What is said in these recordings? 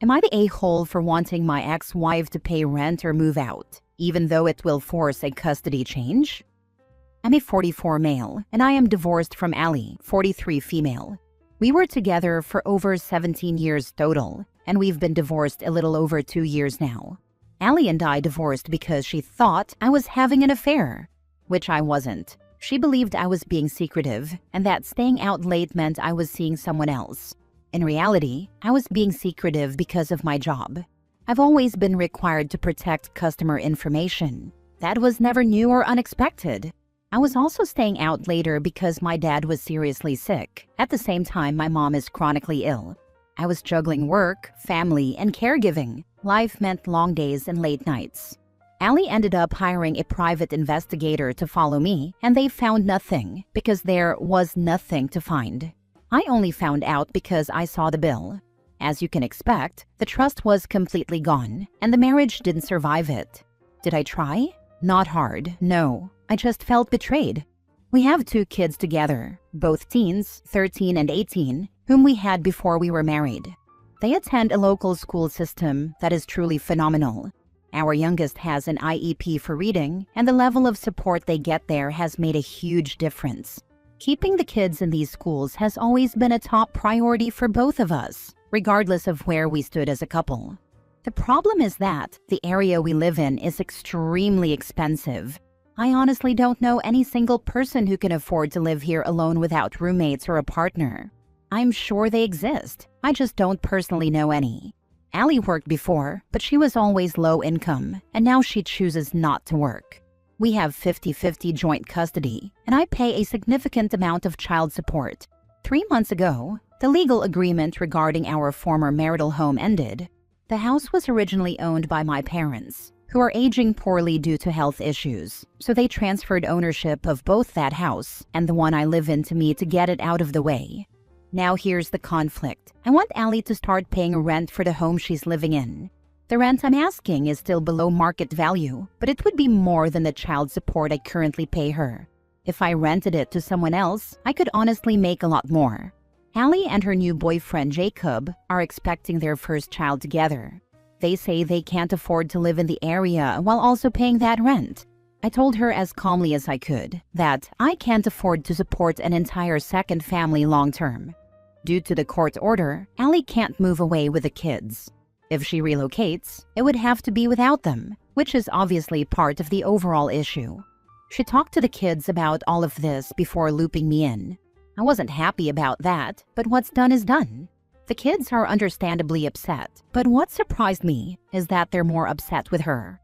Am I the a-hole for wanting my ex-wife to pay rent or move out, even though it will force a custody change? I'm a 44 male, and I am divorced from Ali, 43 female. We were together for over 17 years total, and we've been divorced a little over 2 years now. Ali and I divorced because she thought I was having an affair, which I wasn't. She believed I was being secretive and that staying out late meant I was seeing someone else. In reality, I was being secretive because of my job. I've always been required to protect customer information. That was never new or unexpected. I was also staying out later because my dad was seriously sick. At the same time, my mom is chronically ill. I was juggling work, family, and caregiving. Life meant long days and late nights. Ali ended up hiring a private investigator to follow me, and they found nothing because there was nothing to find. I only found out because I saw the bill. As you can expect, the trust was completely gone, and the marriage didn't survive it. Did I try? Not hard, no. I just felt betrayed. We have 2 kids together, both teens, 13 and 18, whom we had before we were married. They attend a local school system that is truly phenomenal. Our youngest has an IEP for reading, and the level of support they get there has made a huge difference. Keeping the kids in these schools has always been a top priority for both of us, regardless of where we stood as a couple. The problem is that the area we live in is extremely expensive. I honestly don't know any single person who can afford to live here alone without roommates or a partner. I'm sure they exist. I just don't personally know any. Ali worked before, but she was always low income, and now she chooses not to work. We have 50-50 joint custody, and I pay a significant amount of child support. 3 months ago, the legal agreement regarding our former marital home ended. The house was originally owned by my parents, who are aging poorly due to health issues, so they transferred ownership of both that house and the one I live in to me to get it out of the way. Now here's the conflict. I want Ali to start paying rent for the home she's living in. The rent I'm asking is still below market value, but it would be more than the child support I currently pay her. If I rented it to someone else, I could honestly make a lot more. Ali and her new boyfriend Jacob are expecting their first child together. They say they can't afford to live in the area while also paying that rent. I told her as calmly as I could that I can't afford to support an entire second family long term. Due to the court order, Ali can't move away with the kids. If she relocates, it would have to be without them, which is obviously part of the overall issue. She talked to the kids about all of this before looping me in. I wasn't happy about that, but what's done is done. The kids are understandably upset, but what surprised me is that they're more upset with her.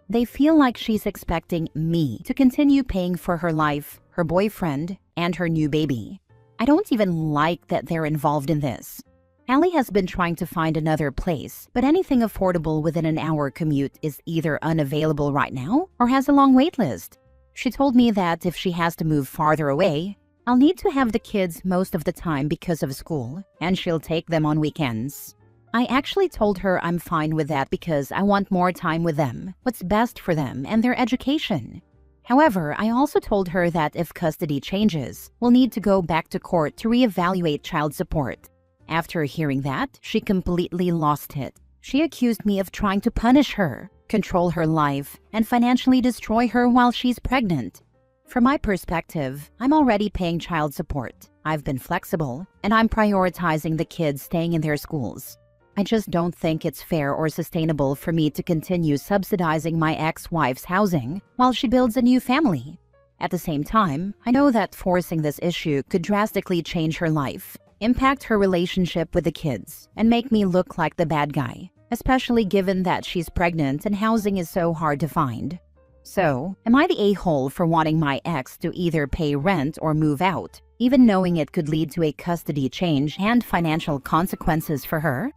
They feel like she's expecting me to continue paying for her life, her boyfriend, and her new baby. I don't even like that they're involved in this. Ali has been trying to find another place, but anything affordable within an hour commute is either unavailable right now or has a long wait list. She told me that if she has to move farther away, I'll need to have the kids most of the time because of school, and she'll take them on weekends. I actually told her I'm fine with that because I want more time with them, what's best for them and their education. However, I also told her that if custody changes, we'll need to go back to court to reevaluate child support. After hearing that, she completely lost it. She accused me of trying to punish her, control her life, and financially destroy her while she's pregnant. From my perspective, I'm already paying child support. I've been flexible, and I'm prioritizing the kids staying in their schools. I just don't think it's fair or sustainable for me to continue subsidizing my ex-wife's housing while she builds a new family. At the same time, I know that forcing this issue could drastically change her life, impact her relationship with the kids, and make me look like the bad guy, especially given that she's pregnant and housing is so hard to find. So, am I the a-hole for wanting my ex to either pay rent or move out, even knowing it could lead to a custody change and financial consequences for her?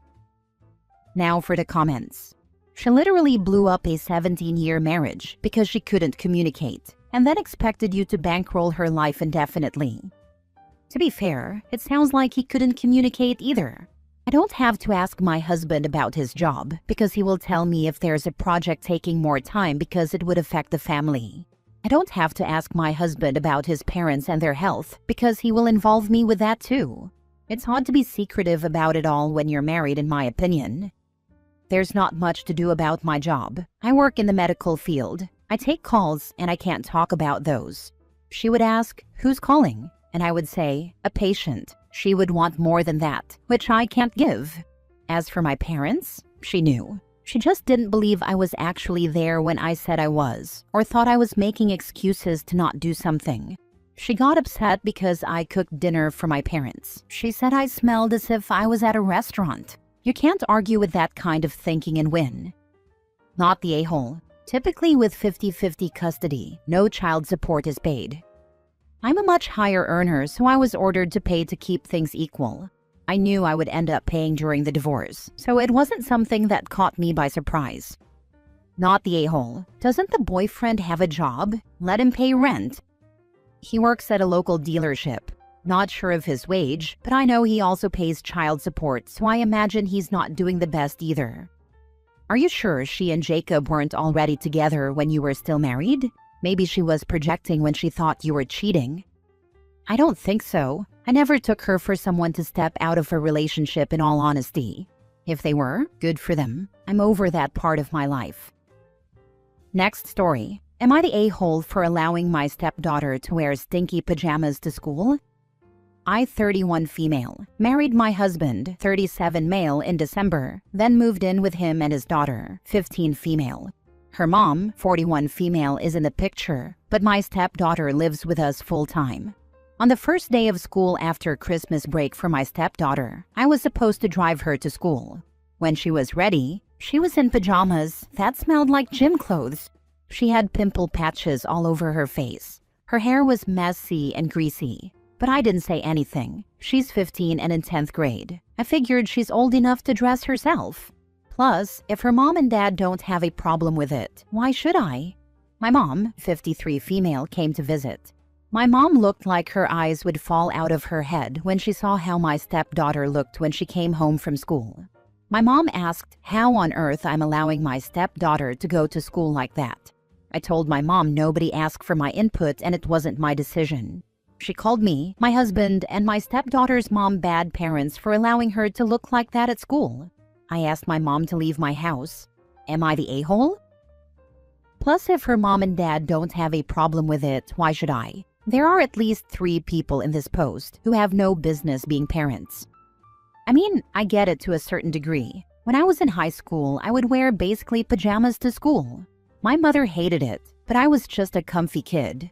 Now for the comments. She literally blew up a 17-year marriage because she couldn't communicate, and then expected you to bankroll her life indefinitely. To be fair, it sounds like he couldn't communicate either. I don't have to ask my husband about his job because he will tell me if there's a project taking more time because it would affect the family. I don't have to ask my husband about his parents and their health because he will involve me with that too. It's hard to be secretive about it all when you're married, in my opinion. There's not much to do about my job. I work in the medical field. I take calls and I can't talk about those. She would ask, "Who's calling?" And I would say, "A patient." She would want more than that, which I can't give. As for my parents, she knew. She just didn't believe I was actually there when I said I was, or thought I was making excuses to not do something. She got upset because I cooked dinner for my parents. She said I smelled as if I was at a restaurant. You can't argue with that kind of thinking and win. Not the a-hole. Typically with 50-50 custody, no child support is paid. I'm a much higher earner, so I was ordered to pay to keep things equal. I knew I would end up paying during the divorce, so it wasn't something that caught me by surprise. Not the a-hole. Doesn't the boyfriend have a job? Let him pay rent. He works at a local dealership. Not sure of his wage, but I know he also pays child support, so I imagine he's not doing the best either. Are you sure she and Jacob weren't already together when you were still married? Maybe she was projecting when she thought you were cheating. I don't think so. I never took her for someone to step out of a relationship, in all honesty. If they were, good for them. I'm over that part of my life. Next story. Am I the a-hole for allowing my stepdaughter to wear stinky pajamas to school? I, 31 female, married my husband, 37 male, in December, then moved in with him and his daughter, 15 female. Her mom, 41 female, is in the picture, but my stepdaughter lives with us full-time. On the first day of school after Christmas break for my stepdaughter, I was supposed to drive her to school. When she was ready, she was in pajamas that smelled like gym clothes. She had pimple patches all over her face. Her hair was messy and greasy. But I didn't say anything. She's 15 and in 10th grade. I figured she's old enough to dress herself. Plus, if her mom and dad don't have a problem with it, why should I? My mom, 53 female, came to visit. My mom looked like her eyes would fall out of her head when she saw how my stepdaughter looked when she came home from school. My mom asked how on earth I'm allowing my stepdaughter to go to school like that. I told my mom nobody asked for my input and it wasn't my decision. She called me, my husband, and my stepdaughter's mom bad parents for allowing her to look like that at school. I asked my mom to leave my house. Am I the a-hole? Plus, if her mom and dad don't have a problem with it, why should I? There are at least 3 people in this post who have no business being parents. I mean, I get it to a certain degree. When I was in high school, I would wear basically pajamas to school. My mother hated it, but I was just a comfy kid.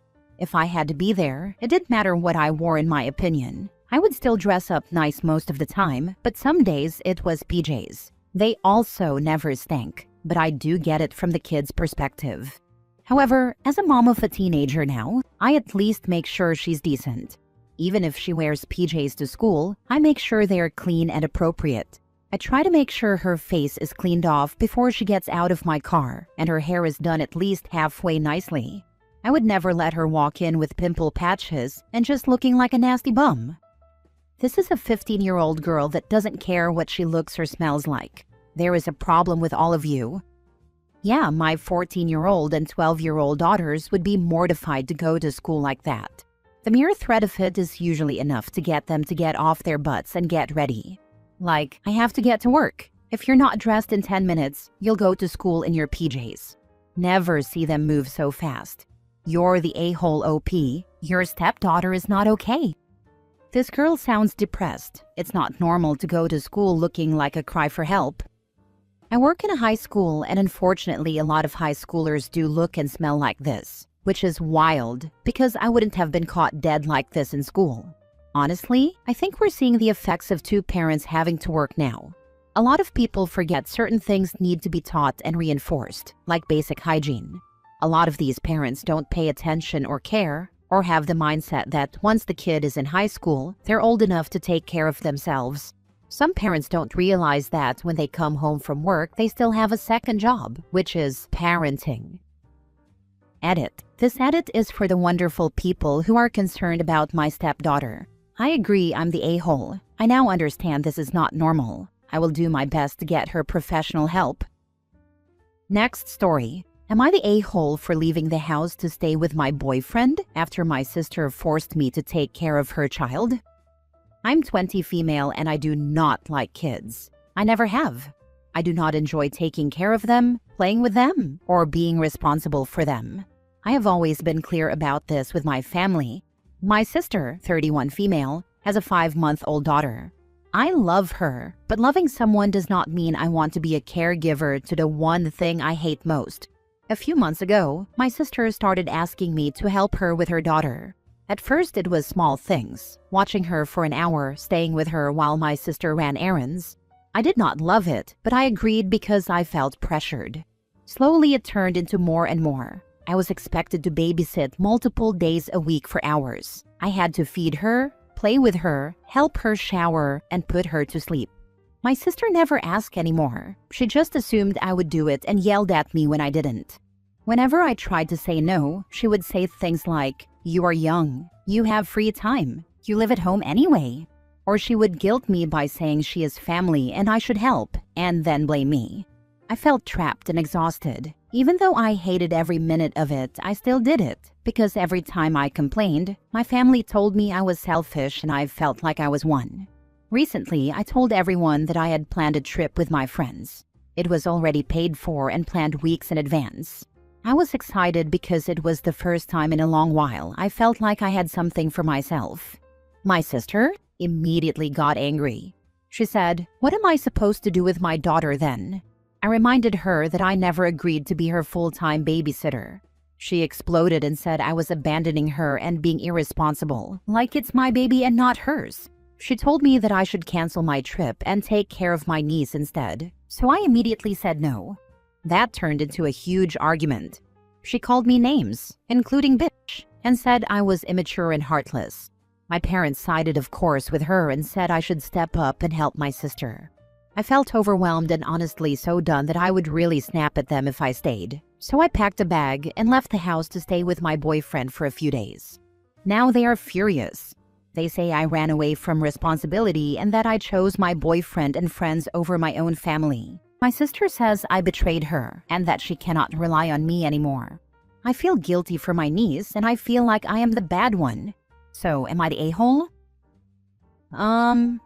If I had to be there, it didn't matter what I wore in my opinion. I would still dress up nice most of the time, but some days it was PJs. They also never stank, but I do get it from the kid's perspective. However, as a mom of a teenager now, I at least make sure she's decent. Even if she wears PJs to school, I make sure they are clean and appropriate. I try to make sure her face is cleaned off before she gets out of my car, and her hair is done at least halfway nicely. I would never let her walk in with pimple patches and just looking like a nasty bum. This is a 15-year-old girl that doesn't care what she looks or smells like. There is a problem with all of you. Yeah, my 14-year-old and 12-year-old daughters would be mortified to go to school like that. The mere threat of it is usually enough to get them to get off their butts and get ready. Like, I have to get to work. If you're not dressed in 10 minutes, you'll go to school in your PJs. Never see them move so fast. You're the a-hole OP. Your stepdaughter is not okay. This girl sounds depressed. It's not normal to go to school looking like a cry for help. I work in a high school, and unfortunately a lot of high schoolers do look and smell like this, which is wild because I wouldn't have been caught dead like this in school. Honestly, I think we're seeing the effects of 2 parents having to work now. A lot of people forget certain things need to be taught and reinforced, like basic hygiene. A lot of these parents don't pay attention or care, or have the mindset that once the kid is in high school, they're old enough to take care of themselves. Some parents don't realize that when they come home from work, they still have a second job, which is parenting. Edit. This edit is for the wonderful people who are concerned about my stepdaughter. I agree I'm the a-hole. I now understand this is not normal. I will do my best to get her professional help. Next story. Am I the a-hole for leaving the house to stay with my boyfriend after my sister forced me to take care of her child? I'm 20 female and I do not like kids. I never have. I do not enjoy taking care of them, playing with them, or being responsible for them. I have always been clear about this with my family. My sister, 31 female, has a 5-month-old daughter. I love her, but loving someone does not mean I want to be a caregiver to the one thing I hate most. A few months ago, my sister started asking me to help her with her daughter. At first, it was small things, watching her for an hour, staying with her while my sister ran errands. I did not love it, but I agreed because I felt pressured. Slowly, it turned into more and more. I was expected to babysit multiple days a week for hours. I had to feed her, play with her, help her shower, and put her to sleep. My sister never asked anymore. She just assumed I would do it and yelled at me when I didn't. Whenever I tried to say no, she would say things like, "You are young. You have free time. You live at home anyway." Or she would guilt me by saying she is family and I should help, and then blame me. I felt trapped and exhausted. Even though I hated every minute of it, I still did it, because every time I complained, my family told me I was selfish and I felt like I was one. Recently, I told everyone that I had planned a trip with my friends. It was already paid for and planned weeks in advance. I was excited because it was the first time in a long while I felt like I had something for myself. My sister immediately got angry. She said, "What am I supposed to do with my daughter then?" I reminded her that I never agreed to be her full-time babysitter. She exploded and said I was abandoning her and being irresponsible, like it's my baby and not hers. She told me that I should cancel my trip and take care of my niece instead, so I immediately said no. That turned into a huge argument. She called me names, including bitch, and said I was immature and heartless. My parents sided, of course, with her and said I should step up and help my sister. I felt overwhelmed and honestly so done that I would really snap at them if I stayed. So I packed a bag and left the house to stay with my boyfriend for a few days. Now they are furious. They say I ran away from responsibility and that I chose my boyfriend and friends over my own family. My sister says I betrayed her and that she cannot rely on me anymore. I feel guilty for my niece and I feel like I am the bad one. So am I the a-hole?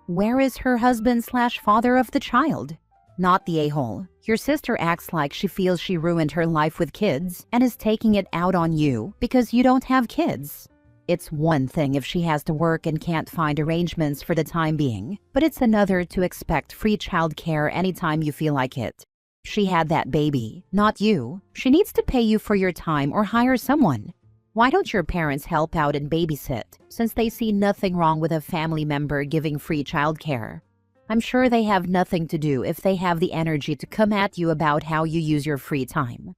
Where is her husband/father of the child? Not the a-hole. Your sister acts like she feels she ruined her life with kids and is taking it out on you because you don't have kids. It's one thing if she has to work and can't find arrangements for the time being, but it's another to expect free childcare anytime you feel like it. She had that baby, not you. She needs to pay you for your time or hire someone. Why don't your parents help out and babysit, since they see nothing wrong with a family member giving free childcare? I'm sure they have nothing to do if they have the energy to come at you about how you use your free time.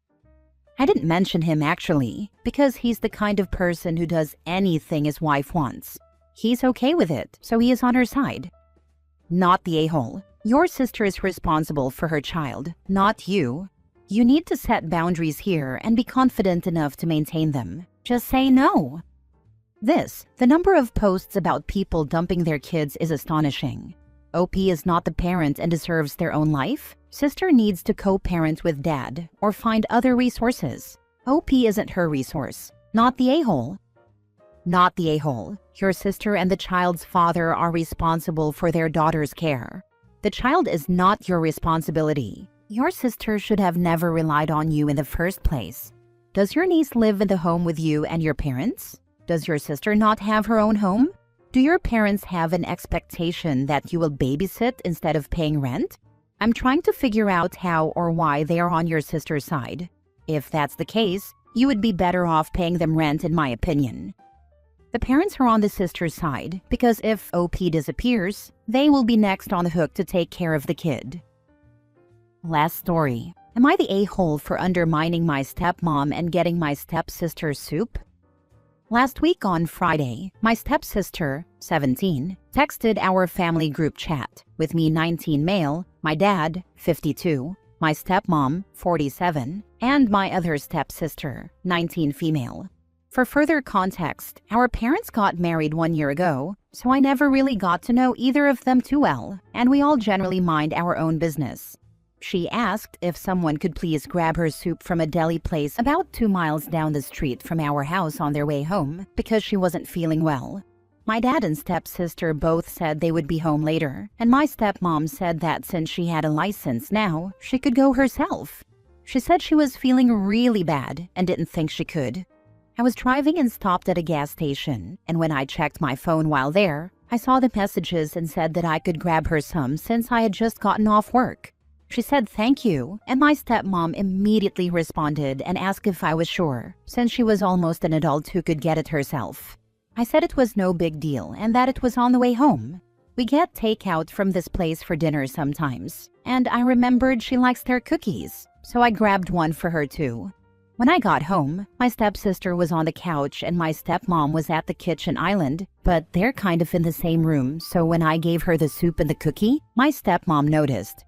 I didn't mention him actually, because he's the kind of person who does anything his wife wants. He's okay with it, so he is on her side. Not the a-hole. Your sister is responsible for her child, not you. You need to set boundaries here and be confident enough to maintain them. Just say no. The number of posts about people dumping their kids is astonishing. OP is not the parent and deserves their own life. Sister needs to co-parent with dad or find other resources. OP isn't her resource, not the a-hole. Not the a-hole. Your sister and the child's father are responsible for their daughter's care. The child is not your responsibility. Your sister should have never relied on you in the first place. Does your niece live in the home with you and your parents? Does your sister not have her own home? Do your parents have an expectation that you will babysit instead of paying rent? I'm trying to figure out how or why they are on your sister's side. If that's the case, you would be better off paying them rent, in my opinion. The parents are on the sister's side because if OP disappears, they will be next on the hook to take care of the kid. Last story. Am I the a-hole for undermining my stepmom and getting my stepsister soup? Last week on Friday, my stepsister, 17, texted our family group chat with me 19 male, my dad, 52, my stepmom, 47, and my other stepsister, 19 female. For further context, our parents got married 1 year ago, so I never really got to know either of them too well, and we all generally mind our own business. She asked if someone could please grab her soup from a deli place about 2 miles down the street from our house on their way home because she wasn't feeling well. My dad and stepsister both said they would be home later, and my stepmom said that since she had a license now, she could go herself. She said she was feeling really bad and didn't think she could. I was driving and stopped at a gas station, and when I checked my phone while there, I saw the messages and said that I could grab her some since I had just gotten off work. She said thank you, and my stepmom immediately responded and asked if I was sure, since she was almost an adult who could get it herself. I said it was no big deal and that it was on the way home. We get takeout from this place for dinner sometimes, and I remembered she likes their cookies, so I grabbed one for her too. When I got home, my stepsister was on the couch and my stepmom was at the kitchen island, but they're kind of in the same room, so when I gave her the soup and the cookie, my stepmom noticed.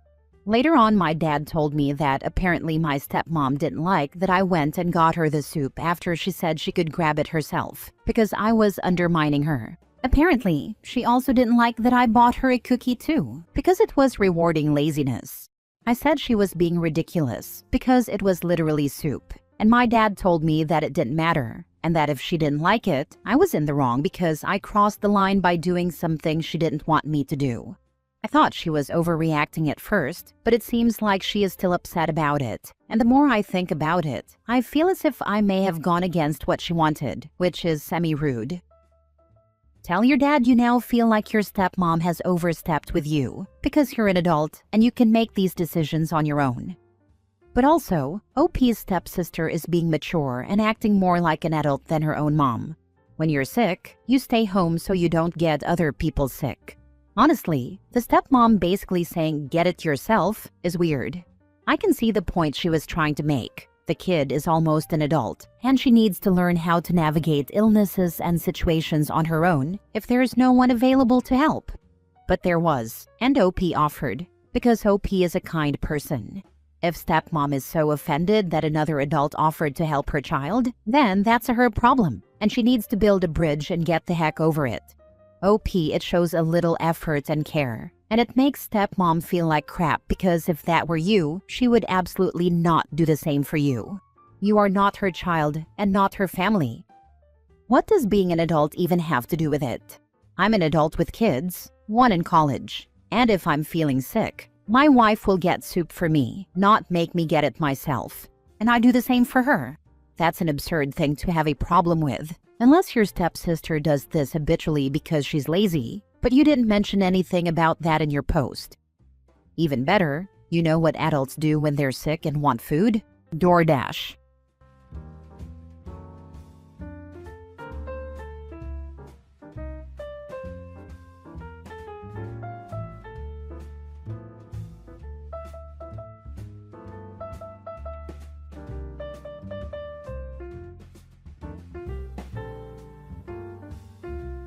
Later on, my dad told me that apparently my stepmom didn't like that I went and got her the soup after she said she could grab it herself, because I was undermining her. Apparently, she also didn't like that I bought her a cookie too, because it was rewarding laziness. I said she was being ridiculous, because it was literally soup, and my dad told me that it didn't matter, and that if she didn't like it, I was in the wrong because I crossed the line by doing something she didn't want me to do. I thought she was overreacting at first, but it seems like she is still upset about it. And the more I think about it, I feel as if I may have gone against what she wanted, which is semi-rude. Tell your dad you now feel like your stepmom has overstepped with you, because you're an adult and you can make these decisions on your own. But also, OP's stepsister is being mature and acting more like an adult than her own mom. When you're sick, you stay home so you don't get other people sick. Honestly, the stepmom basically saying get it yourself is weird. I can see the point she was trying to make. The kid is almost an adult, and she needs to learn how to navigate illnesses and situations on her own if there is no one available to help. But there was, and OP offered, because OP is a kind person. If stepmom is so offended that another adult offered to help her child, then that's her problem, and she needs to build a bridge and get the heck over it. OP, it shows a little effort and care, and it makes stepmom feel like crap because if that were you, she would absolutely not do the same for you. You are not her child and not her family. What does being an adult even have to do with it? I'm an adult with kids, one in college, and if I'm feeling sick, my wife will get soup for me, not make me get it myself, and I do the same for her. That's an absurd thing to have a problem with. Unless your stepsister does this habitually because she's lazy, but you didn't mention anything about that in your post. Even better, you know what adults do when they're sick and want food? DoorDash.